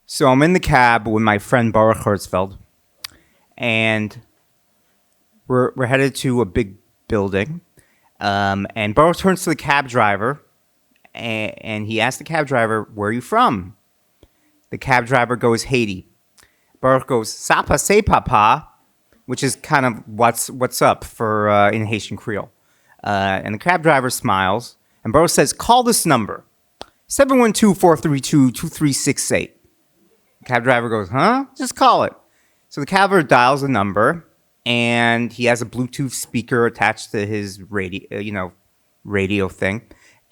So I'm in the cab with my friend Baruch Hertzfeld, and we're headed to a big building. And Baruch turns to the cab driver, and he asks the cab driver, "Where are you from?" The cab driver goes, "Haiti." Baruch goes, "Sapa say papa," which is kind of what's up for in Haitian Creole. And the cab driver smiles, and Baruch says, "Call this number, 712-432-2368." The cab driver goes, "Huh? Just call it." So the cab driver dials the number, and he has a Bluetooth speaker attached to his radio thing,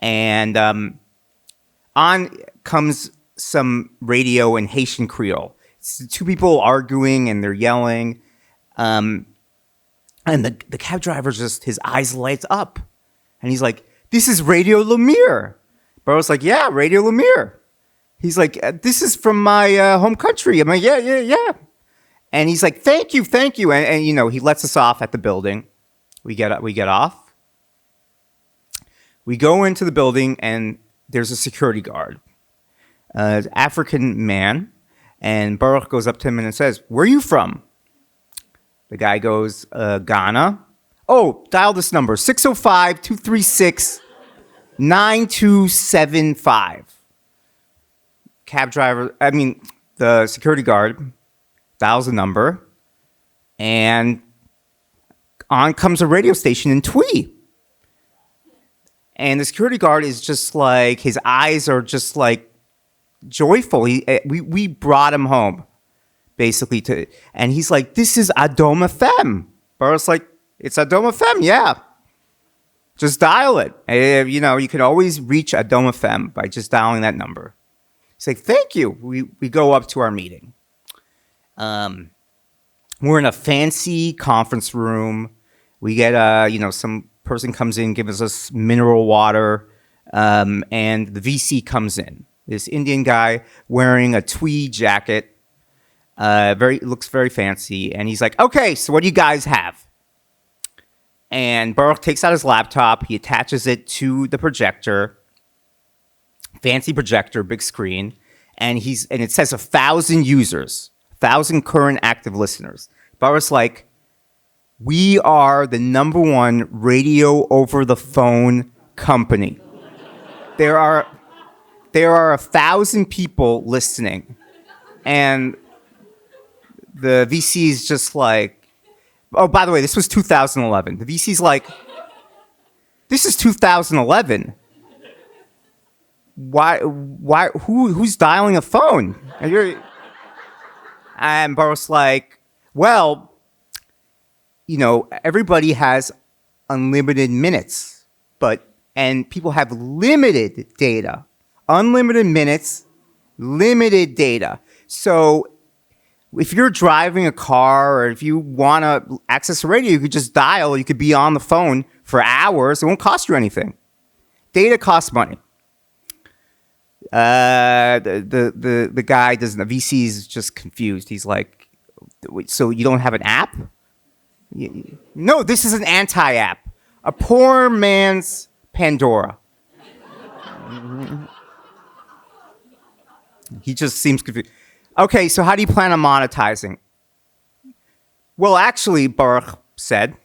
and on comes some radio in Haitian Creole. It's two people arguing and they're yelling, and the cab driver just his eyes lights up, and he's like, "This is Radio Lemire." Burrow's like, "Yeah, Radio Lemire." He's like, "This is from my home country." I'm like, yeah. And he's like, thank you. And he lets us off at the building. We get off. We go into the building, and there's a security guard, African man. And Baruch goes up to him and says, "Where are you from?" The guy goes, "Ghana." "Oh, dial this number, 605-236-9275. The security guard dials a number, and on comes a radio station in Twee. And the security guard is just like, his eyes are just like joyful. We brought him home, basically, and he's like, "This is Adom FM." Baruch's like, "It's Adom FM, yeah. Just dial it. You can always reach Adom FM by just dialing that number." He's like, "Thank you." We go up to our meeting. We're in a fancy conference room. We get some person comes in, gives us mineral water, and the VC comes in. This Indian guy wearing a tweed jacket, looks very fancy, and he's like, "Okay, so what do you guys have?" And Baruch takes out his laptop. He attaches it to the projector. Fancy projector, big screen, and it says 1,000 users, 1,000 current active listeners. Baruch's like, "We are the number one radio over the phone company. There are 1,000 people listening," and the VC is just like, "Oh, by the way, this was 2011." The VC's like, "This is 2011. Why? Who's dialing a phone?" And Baruch's like, "Well, everybody has unlimited minutes, and people have limited data, unlimited minutes, limited data. So if you're driving a car, or if you want to access a radio, you could just dial. You could be on the phone for hours. It won't cost you anything. Data costs money." The guy doesn't. The VC is just confused. He's like, "So you don't have an app?" "No, this is an anti-app. A poor man's Pandora." He just seems confused. "Okay, so how do you plan on monetizing?" "Well, actually," Baruch said,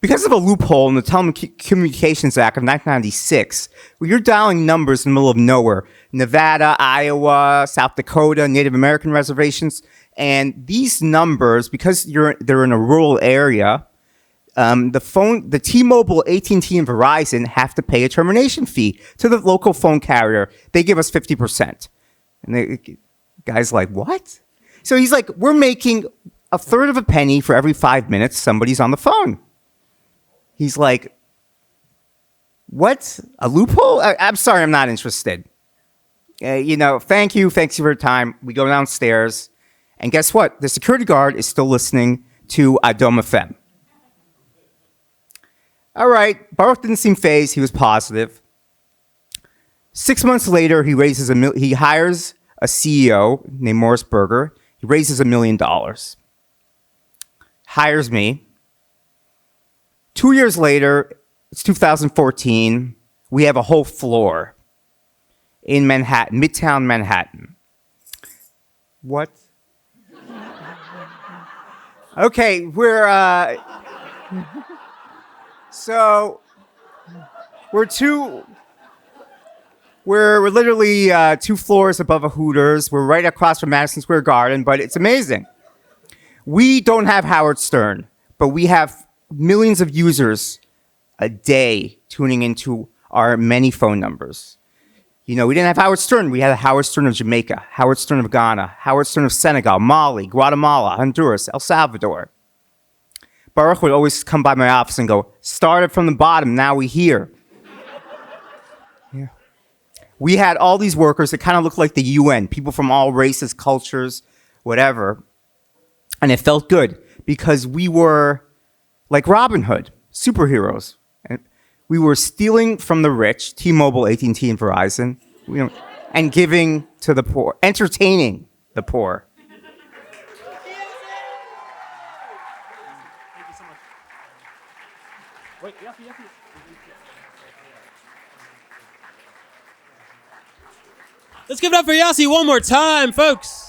"because of a loophole in the Telecommunications Act of 1996, where you're dialing numbers in the middle of nowhere, Nevada, Iowa, South Dakota, Native American reservations, and these numbers, because they're in a rural area, the T-Mobile, AT&T, and Verizon have to pay a termination fee to the local phone carrier. They give us 50%. And the guy's like, "What?" So he's like, "We're making a third of a penny for every 5 minutes somebody's on the phone." He's like, "What? A loophole? I'm sorry, I'm not interested. Thank you for your time." We go downstairs, and guess what? The security guard is still listening to Adom FM. All right, Baruch didn't seem fazed. He was positive. 6 months later, he hires a CEO named Morris Berger. He raises $1 million. Hires me. 2 years later, it's 2014. We have a whole floor in Manhattan, Midtown Manhattan. What? Okay, so we're two. We're literally 2 floors above a Hooters. We're right across from Madison Square Garden, but it's amazing. We don't have Howard Stern, but we have millions of users a day tuning into our many phone numbers. You know, we didn't have Howard Stern. We had Howard Stern of Jamaica, Howard Stern of Ghana, Howard Stern of Senegal, Mali, Guatemala, Honduras, El Salvador. Baruch would always come by my office and go, started from the bottom, now we here. Yeah. We had all these workers that kind of looked like the UN, people from all races, cultures, whatever. And it felt good because we were like Robin Hood, superheroes. And we were stealing from the rich, T-Mobile, AT&T, and Verizon, and giving to the poor, entertaining the poor. Let's give it up for Yossi one more time, folks.